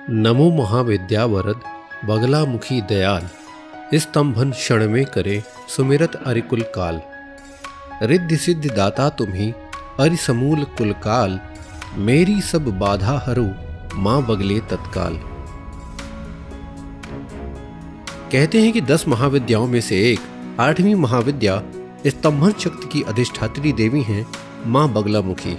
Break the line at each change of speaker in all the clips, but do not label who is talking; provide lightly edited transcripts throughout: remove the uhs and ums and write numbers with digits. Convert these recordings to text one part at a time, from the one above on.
नमो महाविद्यावरद बगलामुखी दयाल, स्तंभन क्षण में करे सुमिरत अरिकुल काल। रिद्धि सिद्धि दाता तुम्ही अरिसमूल कुल काल, मेरी सब बाधा हरो माँ बगले तत्काल। कहते हैं कि 10 महाविद्याओं में से एक 8वीं महाविद्या स्तंभन शक्ति की अधिष्ठात्री देवी हैं माँ बगलामुखी।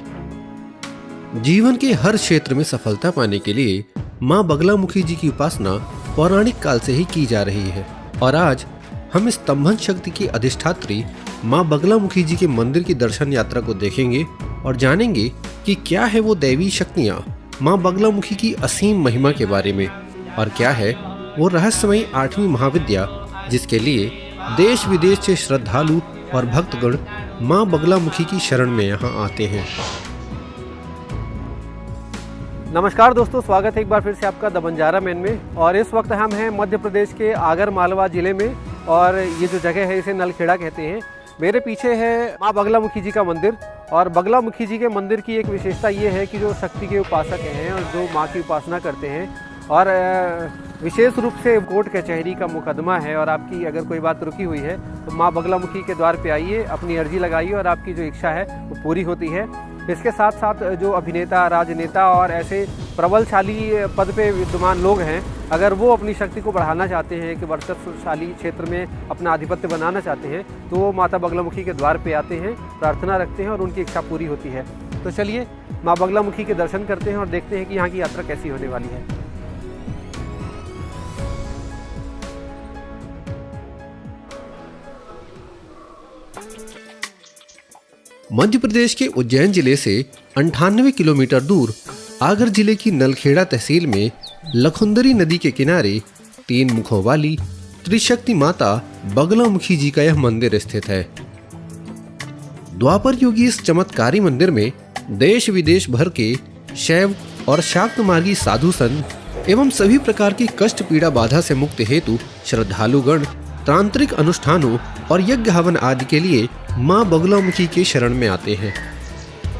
जीवन के हर क्षेत्र में सफलता पाने के लिए माँ बगलामुखी जी की उपासना पौराणिक काल से ही की जा रही है और आज हम स्तंभन शक्ति की अधिष्ठात्री माँ बगलामुखी जी के मंदिर की दर्शन यात्रा को देखेंगे और जानेंगे कि क्या है वो दैवी शक्तियाँ माँ बगलामुखी की असीम महिमा के बारे में और क्या है वो रहस्यमयी 8वीं महाविद्या जिसके लिए देश विदेश से श्रद्धालु और भक्तगण माँ बगलामुखी की शरण में यहाँ आते हैं।
नमस्कार दोस्तों, स्वागत है एक बार फिर से आपका द बंजारा मैन में। और इस वक्त हम हैं मध्य प्रदेश के आगर मालवा ज़िले में और ये जो जगह है इसे नलखेड़ा कहते हैं। मेरे पीछे है माँ बगलामुखी जी का मंदिर और बगलामुखी जी के मंदिर की एक विशेषता ये है कि जो शक्ति के उपासक हैं और जो माँ की उपासना करते हैं और विशेष रूप से कोर्ट कचहरी का मुकदमा है और आपकी अगर कोई बात रुकी हुई है तो माँ बगलामुखी के द्वार पे आइए, अपनी अर्जी लगाइए और आपकी जो इच्छा है वो पूरी होती है। इसके साथ साथ जो अभिनेता, राजनेता और ऐसे प्रबलशाली पद पे विद्यमान लोग हैं, अगर वो अपनी शक्ति को बढ़ाना चाहते हैं कि वर्चस्वशाली क्षेत्र में अपना आधिपत्य बनाना चाहते हैं तो वो माता बगलामुखी के द्वार पे आते हैं, प्रार्थना रखते हैं और उनकी इच्छा पूरी होती है। तो चलिए माँ बगलामुखी के दर्शन करते हैं और देखते हैं कि यहाँ की यात्रा कैसी होने वाली है।
मध्य प्रदेश के उज्जैन जिले से 98 किलोमीटर दूर आगर जिले की नलखेड़ा तहसील में लखुंदरी नदी के किनारे 3 मुखों वाली त्रिशक्ति माता बगलामुखी जी का यह मंदिर स्थित है। द्वापर युगी इस चमत्कारी मंदिर में देश विदेश भर के शैव और शाक्त मार्गी साधु संत एवं सभी प्रकार की कष्ट पीड़ा बाधा से मुक्त हेतु श्रद्धालुगण तांत्रिक अनुष्ठानों और यज्ञ हवन आदि के लिए माँ बगलामुखी के शरण में आते हैं।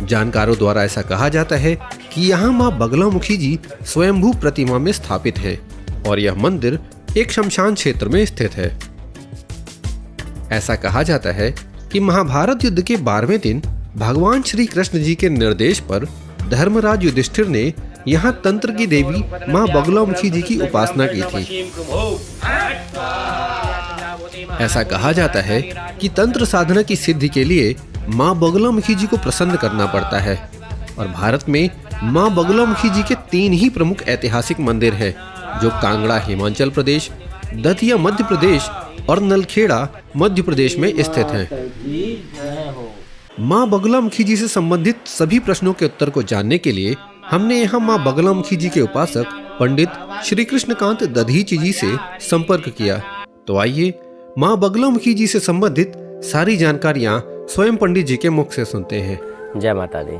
जानकारों द्वारा ऐसा कहा जाता है कि यहाँ माँ बगलामुखी जी स्वयंभू प्रतिमा में स्थापित है और यह मंदिर एक शमशान क्षेत्र में स्थित है। ऐसा कहा जाता है कि महाभारत युद्ध के 12वें दिन भगवान श्री कृष्ण जी के निर्देश पर धर्मराज युधिष्ठिर ने यहाँ तंत्र की देवी माँ बगलामुखी जी की उपासना की थी। ऐसा कहा जाता है कि तंत्र साधना की सिद्धि के लिए माँ बगलामुखी जी को प्रसन्न करना पड़ता है और भारत में माँ बगलामुखी जी के 3 ही प्रमुख ऐतिहासिक मंदिर हैं जो कांगड़ा हिमाचल प्रदेश, दतिया मध्य प्रदेश और नलखेड़ा मध्य प्रदेश में स्थित हैं। माँ बगलामुखी जी से संबंधित सभी प्रश्नों के उत्तर को जानने के लिए हमने यहाँ माँ बगलामुखी जी के उपासक पंडित श्री कृष्णकांत दधीची जी से संपर्क किया। तो आइए माँ बगलामुखी जी से संबंधित सारी जानकारियाँ स्वयं पंडित जी के मुख से सुनते हैं।
जय माता दी।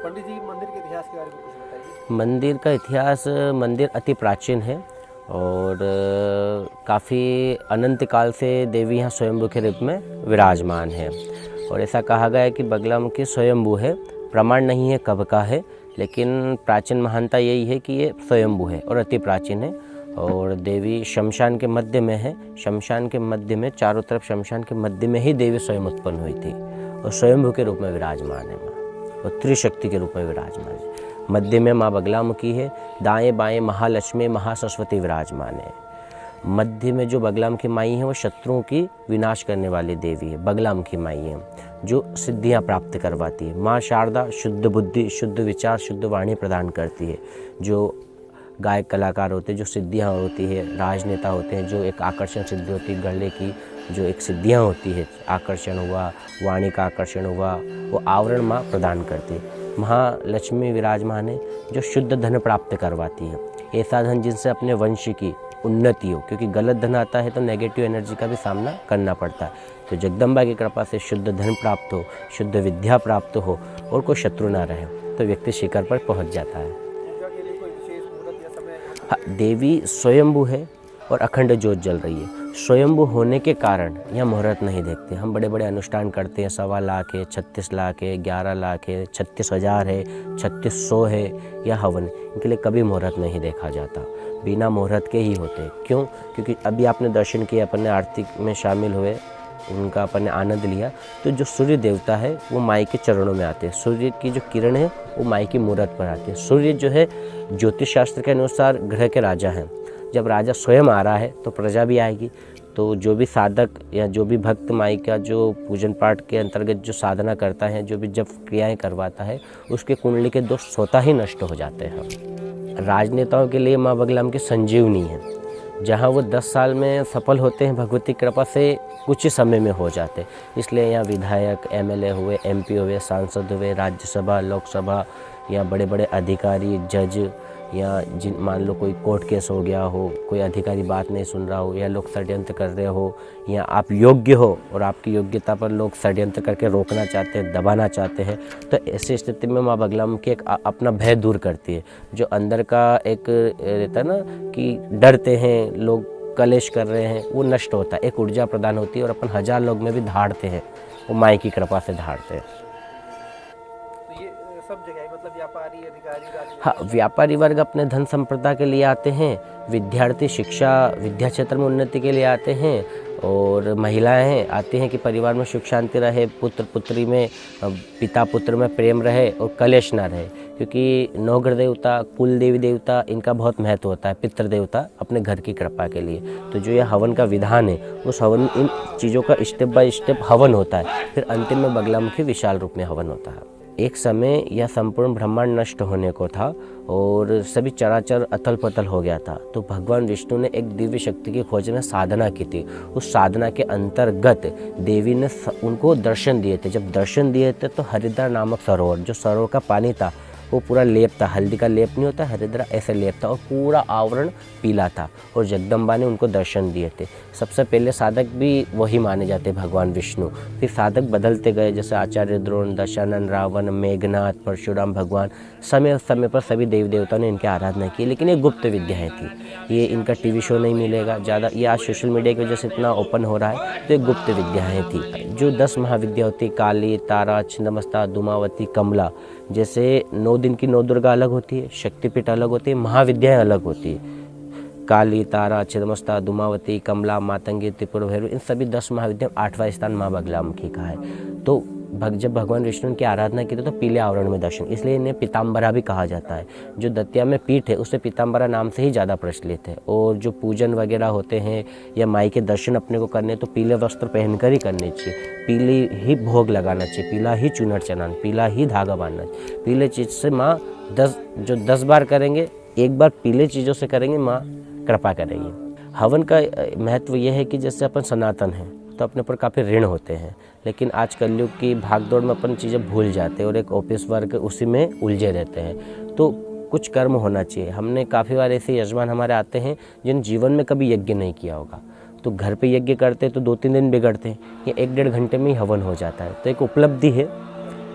पंडित जी, मंदिर के इतिहास के बारे में कुछ बताइए।
मंदिर का इतिहास, मंदिर अति प्राचीन है और काफ़ी अनंत काल से देवी यहाँ स्वयंभू के रूप में विराजमान है और ऐसा कहा गया है कि बगलामुखी स्वयंभू है। प्रमाण नहीं है कब का है, लेकिन प्राचीन महानता यही है कि ये स्वयंभू है और अति प्राचीन है और देवी शमशान के मध्य में है। शमशान के मध्य में, चारों तरफ शमशान के मध्य में ही देवी स्वयं उत्पन्न हुई थी और स्वयंभू के रूप में विराजमान है माँ और त्रिशक्ति के रूप में विराजमान है। मध्य में माँ बगलामुखी है, दाएं बाएं महालक्ष्मी महासरस्वती विराजमान है। मध्य में जो बगलामुखी माई है वो शत्रुओं की विनाश करने वाली देवी है। बगलामुखी माई है जो सिद्धियाँ प्राप्त करवाती है। माँ शारदा शुद्ध बुद्धि, शुद्ध विचार, शुद्ध वाणी प्रदान करती है। जो गायक कलाकार होते हैं जो सिद्धियाँ होती है, राजनेता होते हैं जो एक आकर्षण सिद्धि होती है, गले की जो एक सिद्धियाँ होती है, आकर्षण हुआ, वाणी का आकर्षण हुआ, वो आवरण माँ प्रदान करती है। महालक्ष्मी विराजमान है जो शुद्ध धन प्राप्त करवाती है। ऐसा धन जिनसे अपने वंश की उन्नति हो, क्योंकि गलत धन आता है तो नेगेटिव एनर्जी का भी सामना करना पड़ता है। तो जगदम्बा की कृपा से शुद्ध धन प्राप्त हो, शुद्ध विद्या प्राप्त हो और कोई शत्रु ना रहे तो व्यक्ति शिखर पर पहुँच जाता है। देवी स्वयंभू है और अखंड ज्योत जल रही है। स्वयंभू होने के कारण यहाँ मुहूर्त नहीं देखते। हम बड़े बड़े अनुष्ठान करते हैं, 1.25 लाख है, 36 लाख है, 11 लाख है, 36,000 है, 3600 है या हवन, इनके लिए कभी मुहूर्त नहीं देखा जाता, बिना मुहूर्त के ही होते। क्यों? क्योंकि अभी आपने दर्शन किया, अपन ने आरती में शामिल हुए, उनका अपन ने आनंद लिया, तो जो सूर्य देवता है वो माई के चरणों में आते हैं। सूर्य की जो किरण है वो माई की मूरत पर आती है। सूर्य जो है ज्योतिष शास्त्र के अनुसार ग्रह के राजा हैं। जब राजा स्वयं आ रहा है तो प्रजा भी आएगी। तो जो भी साधक या जो भी भक्त माई का जो पूजन पाठ के अंतर्गत जो साधना करता है, जो भी जब क्रियाएं करवाता है, उसके कुंडली के दोष स्वतः ही नष्ट हो जाते हैं। राजनेताओं के लिए माँ बगलाम की संजीवनी है। जहाँ वो 10 साल में सफल होते हैं, भगवती कृपा से कुछ ही समय में हो जाते हैं। इसलिए यहाँ विधायक, एमएलए हुए, एमपी हुए, सांसद हुए, राज्यसभा, लोकसभा या बड़े बड़े अधिकारी, जज, या जिन मान लो कोई कोर्ट केस हो गया हो, कोई अधिकारी बात नहीं सुन रहा हो, या लोग षड्यंत्र कर रहे हो, या आप योग्य हो और आपकी योग्यता पर लोग षड्यंत्र करके रोकना चाहते हैं, दबाना चाहते हैं, तो ऐसी स्थिति में माँ बगलामुखी एक अपना भय दूर करती है। जो अंदर का एक रहता है ना कि डरते हैं लोग, कलेश कर रहे हैं, वो नष्ट होता है। एक ऊर्जा प्रदान होती है और अपन 1000 लोग में भी धाड़ते हैं, वो माई की कृपा से धाड़ते हैं।
सब जगह मतलब व्यापारी, अधिकारी,
हाँ, व्यापारी वर्ग अपने धन संपदा के लिए आते हैं, विद्यार्थी शिक्षा विद्या क्षेत्र में उन्नति के लिए आते हैं, और महिलाएं हैं आती हैं कि परिवार में सुख शांति रहे, पुत्र पुत्री में, पिता पुत्र में प्रेम रहे और कलेश ना रहे। क्योंकि नवग्रह देवता, कुल देवी देवता, इनका बहुत महत्व होता है, पितृ देवता अपने घर की कृपा के लिए। तो जो ये हवन का विधान है, उस हवन, इन चीज़ों का स्टेप बाय स्टेप हवन होता है, फिर अंतिम में बगलामुखी विशाल रूप में हवन होता है। एक समय यह संपूर्ण ब्रह्मांड नष्ट होने को था और सभी चराचर अथल पथल हो गया था। तो भगवान विष्णु ने एक दिव्य शक्ति की खोज में साधना की थी। उस साधना के अंतर्गत देवी ने उनको दर्शन दिए थे। जब दर्शन दिए थे तो हरिद्रा नामक सरोवर, जो सरोवर का पानी था वो पूरा लेप था, हल्दी का लेप नहीं होता, हरिद्रा ऐसे लेप था, और पूरा आवरण पीला था, और जगदम्बा ने उनको दर्शन दिए थे। सबसे पहले साधक भी वही माने जाते भगवान विष्णु। फिर साधक बदलते गए, जैसे आचार्य द्रोण, दशानन, रावण, मेघनाथ, परशुराम भगवान, समय समय पर सभी देवी देवताओं ने इनकी आराधना की। लेकिन ये गुप्त विद्याएँ थी, ये इनका टीवी शो नहीं मिलेगा ज़्यादा, ये आज सोशल मीडिया की वजह से इतना ओपन हो रहा है, तो ये गुप्त विद्याएँ थी। जो 10 महाविद्या होती, काली, तारा, छिन्नमस्ता, धूमावती, कमला, जैसे 9 दिन की 9 दुर्गा अलग होती है, शक्तिपीठ अलग होती है, महाविद्याएँ अलग होती है। काली, तारा, छिन्नमस्ता, धूमावती, कमला, मातंगी, त्रिपुर, भैरव, इन सभी 10 महाविद्या, 8वां स्थान माँ बगलामुखी का है। तो जब भगवान विष्णु की आराधना की तो पीले आवरण में दर्शन, इसलिए इन्हें पीताम्बरा भी कहा जाता है। जो दतिया में पीठ है उससे पीताम्बरा नाम से ही ज़्यादा प्रचलित है। और जो पूजन वगैरह होते हैं या माई के दर्शन अपने को करने, तो पीले वस्त्र पहनकर ही करने चाहिए, पीली ही भोग लगाना चाहिए, पीला ही चुनर चढ़ाना, पीला ही धागा बांधना चाहिए। पीले चीज़ से माँ 10 बार करेंगे, एक बार पीले चीज़ों से करेंगे, माँ कृपा करेगी। हवन का महत्व यह है कि जैसे अपन सनातन हैं तो अपने पर काफ़ी ऋण होते हैं, लेकिन आज कलयुग की भागदौड़ में अपन चीज़ें भूल जाते हैं और एक ऑफिस वर्क उसी में उलझे रहते हैं। तो कुछ कर्म होना चाहिए। हमने काफ़ी बार ऐसे यजमान हमारे आते हैं जिन जीवन में कभी यज्ञ नहीं किया होगा, तो घर पे यज्ञ करते तो 2-3 दिन बिगड़ते हैं, ये 1-1.5 घंटे में ही हवन हो जाता है। तो एक उपलब्धि है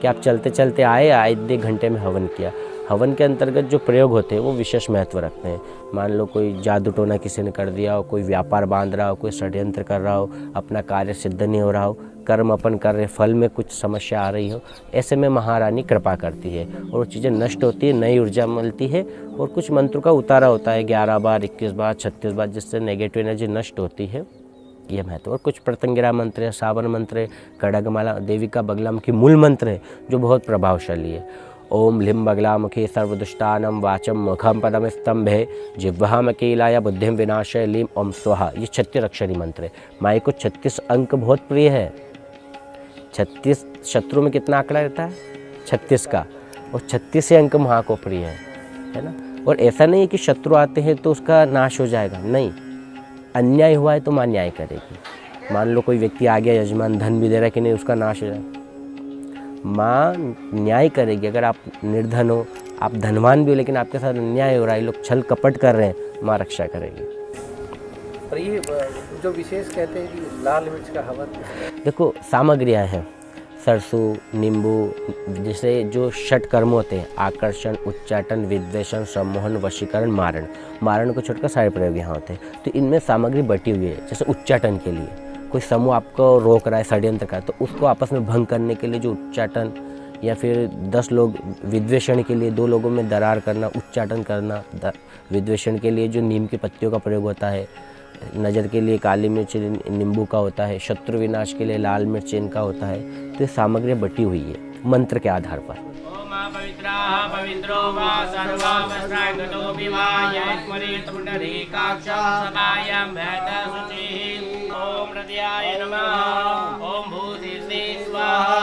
कि आप चलते चलते आए 1-1 घंटे में हवन किया। हवन के अंतर्गत जो प्रयोग होते हैं वो विशेष महत्व रखते हैं। मान लो कोई जादू टोना किसी ने कर दिया हो, कोई व्यापार बांध रहा हो, कोई षड्यंत्र कर रहा हो, अपना कार्य सिद्ध नहीं हो रहा हो, कर्म अपन कर रहे, फल में कुछ समस्या आ रही हो, ऐसे में महारानी कृपा करती है और वो चीज़ें नष्ट होती है, नई ऊर्जा मिलती है। और कुछ मंत्रों का उतारा होता है 11 बार, 21 बार, 36 बार, जिससे नेगेटिव एनर्जी नष्ट होती है, ये महत्व। और कुछ प्रत्यंगिरा मंत्र है, सावन मंत्र है, खड्गमाला देवी का बगलामुखी मूल मंत्र है जो बहुत प्रभावशाली है। ओम ह्लीं बगलामुखी सर्वदुष्टानं वाचं मुखं पदं स्तंभे जिह्वां कीलाय बुद्धिं विनाशय लीं ओम स्वाहा। ये 36 अक्षरी मंत्र है। माई को 36 अंक बहुत प्रिय है। 36 शत्रु में कितना आंकड़ा रहता है? 36 का, और 36 अंक माँ को प्रिय है ना। और ऐसा नहीं है कि शत्रु आते हैं तो उसका नाश हो जाएगा, नहीं, अन्याय हुआ है तो माँ न्याय करेगी। मान लो कोई व्यक्ति आ गया, यजमान धन भी दे रहा है कि नहीं, उसका नाश हो जाएगा, माँ न्याय करेगी। अगर आप निर्धन हो, आप धनवान भी हो, लेकिन आपके साथ अन्याय हो रहा है, लोग छल कपट कर रहे हैं, माँ रक्षा करेगी।
और ये जो विशेष कहते हैं कि लाल मिर्च का हवन,
देखो सामग्रियाँ हैं, सरसों, नींबू, जैसे जो षट कर्म होते हैं, आकर्षण, उच्चाटन, विद्वेषण, सम्मोहन, वशीकरण, मारण। मारण को छोड़कर सारे प्रयोग यहाँ होते हैं। तो इनमें सामग्री बटी हुई है। जैसे उच्चाटन के लिए कोई समूह आपको रोक रहा है, षड्यंत्र का, तो उसको आपस में भंग करने के लिए जो उच्चाटन, या फिर 10 लोग विद्वेषण के लिए 2 लोगों में दरार करना, उच्चाटन करना। विद्वेषण के लिए जो नीम की पत्तियों का प्रयोग होता है, नज़र के लिए काली मिर्च नींबू का होता है, शत्रु विनाश के लिए लाल मिर्च इनका होता है। तो ये सामग्री बटी हुई है मंत्र के आधार पर।
ओम हृदयाय नमः। ओम भूतिर्दे स्वाहा।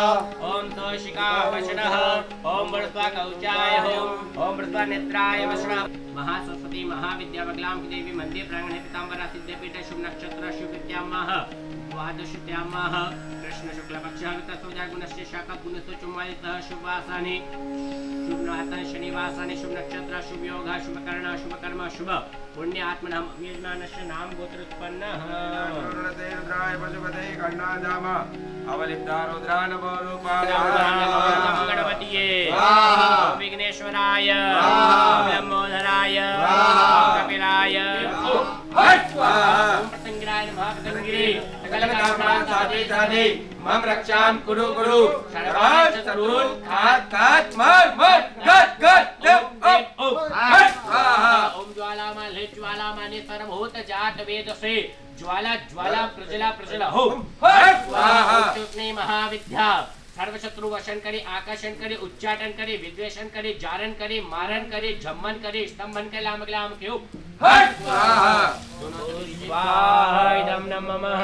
ओम तोषिका वशनः। ओम वृत्वा कौचाय ओम वृत्वा नेत्राय वशनः। महासरस्वती महाविद्या बगलाम की देवी मंदिर प्रांगणे पीतांबरा सिद्धपीठ शुभ नक्षत्र शुभ विद्यामः द्वादशीत्यामः कृष्ण शुक्ल पक्षः वितसोजा गुणस्य शाखा गुणस्य 44 शुभवासानि शुभ नाथन शनिवासानि शुभ नक्षत्र शुभ योग शुभ कर्ण शुभ कर्म शुभ पुण्य आत्मनाम यजमानस्य नाम गोत्र उत्पन्नः रुद्राय पशुपते गणनादाम अवलिप्ता रुद्रान बोरूपा गणपतिये ओम विघ्नेश्वराय ओम लंबोदराय ओम कपिलाय ओम पतंगिराय नमः। पतंगिरे सकल कामना साधे साधे मम रक्षाम कुरु कुरु सर्वान् शत्रून् घात घात मार मार घात घात ओम ओम ज्वाला माले ज्वाला माने सर्वभूत जात वेद से ज्वाला ज्वाला प्रजला प्रजला हो स्वाहा। महाविद्या सर्वशत्रु वशन करे, आकर्षण करे, उच्चाटन करे, विद्वेषण करे, जारण करे, मारण करे, जम्मन करे, स्तंभन के लाम ग्लाम के स्वाहाइदं नमः।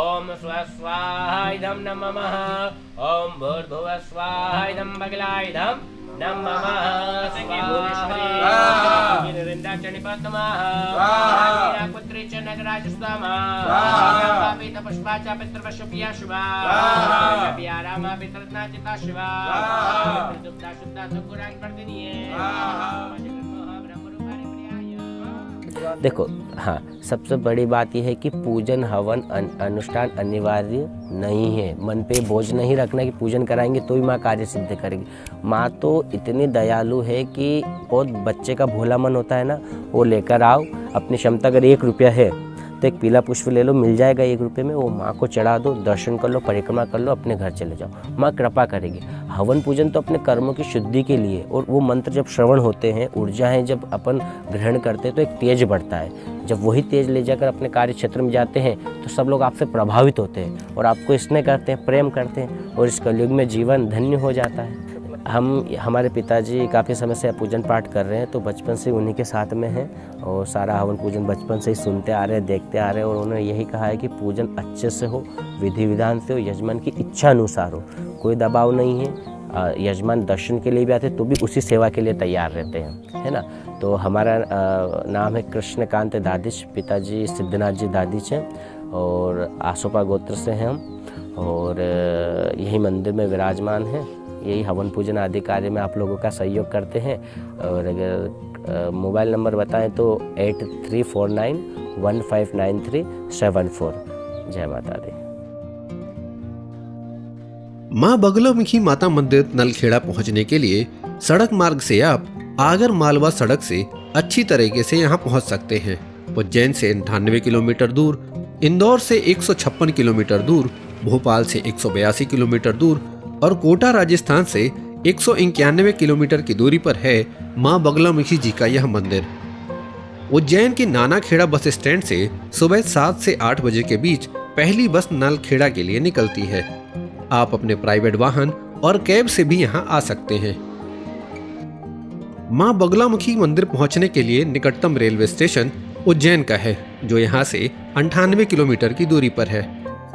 ओम स्वाहाइदं नमः। ओम भूर्भुवः स्वाहाइदं बगलाइदं नमः। संगे भुवनेश्वरी निरंदाचनि पद्मः स्वाहा। पुत्री च नगराज स्वाहा। पापी तपस्वा च पितृवशुभिया शुभा स्वाहा। रामा पितरत्ना चिता शिवा स्वाहा। शुद्धा शुद्धा सुकुरान वर्धिनीये स्वाहा।
देखो, हाँ, सबसे बड़ी बात यह है कि पूजन हवन अनुष्ठान अनिवार्य नहीं है। मन पे बोझ नहीं रखना कि पूजन कराएंगे तो ही माँ कार्य सिद्ध करेगी। माँ तो इतनी दयालु है कि बहुत बच्चे का भोला मन होता है ना, वो लेकर आओ। अपनी क्षमता अगर 1 रुपया है तो एक पीला पुष्प ले लो, मिल जाएगा 1 रुपये में। वो माँ को चढ़ा दो, दर्शन कर लो, परिक्रमा कर लो, अपने घर चले जाओ, माँ कृपा करेगी। हवन पूजन तो अपने कर्मों की शुद्धि के लिए, और वो मंत्र जब श्रवण होते हैं, ऊर्जाएं जब अपन ग्रहण करते हैं तो एक तेज बढ़ता है। जब वही तेज ले जाकर अपने कार्य क्षेत्र में जाते हैं तो सब लोग आपसे प्रभावित होते हैं और आपको स्नेह करते हैं, प्रेम करते हैं, और इस कलयुग में जीवन धन्य हो जाता है। हमारे पिताजी काफ़ी समय से पूजन पाठ कर रहे हैं, तो बचपन से उन्हीं के साथ में हैं और सारा हवन पूजन बचपन से ही सुनते आ रहे हैं, देखते आ रहे हैं। और उन्होंने यही कहा है कि पूजन अच्छे से हो, विधि विधान से हो, यजमान की इच्छा अनुसार हो, कोई दबाव नहीं है। यजमान दर्शन के लिए भी आते तो भी उसी सेवा के लिए तैयार रहते हैं, है ना। तो हमारा नाम है कृष्णकांत दादिश, पिताजी सिद्धनाथ जी दादिश हैं और आसोपा गोत्र से हैं हम, और यही मंदिर में विराजमान हैं। यही हवन पूजन आदि कार्य में आप लोगों का सहयोग करते हैं। और अगर मोबाइल नंबर बताएं तो 8349159374। जय माता दी।
मां बगलामुखी माता मंदिर नलखेड़ा पहुंचने के लिए सड़क मार्ग से आप आगर मालवा सड़क से अच्छी तरीके से यहां पहुंच सकते हैं। उज्जैन से 98 किलोमीटर दूर, इंदौर से 156 किलोमीटर दूर, भोपाल से 182 किलोमीटर दूर और कोटा राजस्थान से 191 किलोमीटर की दूरी पर है मां बगलामुखी जी का यह मंदिर। उज्जैन के नानाखेड़ा बस स्टैंड से सुबह 7 से 8 बजे के बीच पहली बस नलखेड़ा के लिए निकलती है। आप अपने प्राइवेट वाहन और कैब से भी यहां आ सकते हैं। मां बगलामुखी मंदिर पहुंचने के लिए निकटतम रेलवे स्टेशन उज्जैन का है, जो यहां से 98 किलोमीटर की दूरी पर है,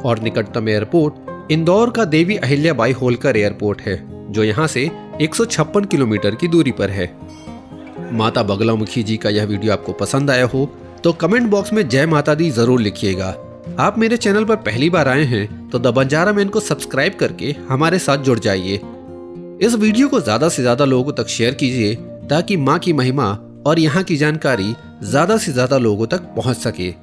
और निकटतम एयरपोर्ट इंदौर का देवी अहिल्याबाई होलकर एयरपोर्ट है, जो यहां से 156 किलोमीटर की दूरी पर है। माता बगलामुखी जी का यह वीडियो आपको पसंद आया हो तो कमेंट बॉक्स में जय माता दी जरूर लिखिएगा। आप मेरे चैनल पर पहली बार आए हैं तो द बंजारा मैन को सब्सक्राइब करके हमारे साथ जुड़ जाइए। इस वीडियो को ज्यादा से ज्यादा लोगों तक शेयर कीजिए ताकि माँ की महिमा और यहाँ की जानकारी ज्यादा से ज्यादा लोगों तक पहुँच सके।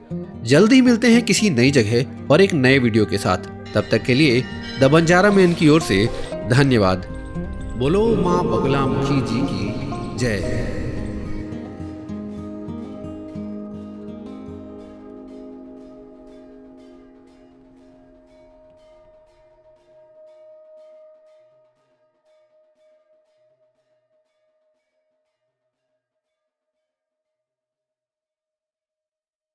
जल्दी मिलते हैं किसी नई जगह और एक नए वीडियो के साथ। तब तक के लिए द बंजारा मैन की ओर से धन्यवाद। बोलो माँ बगलामुखी जी की जय।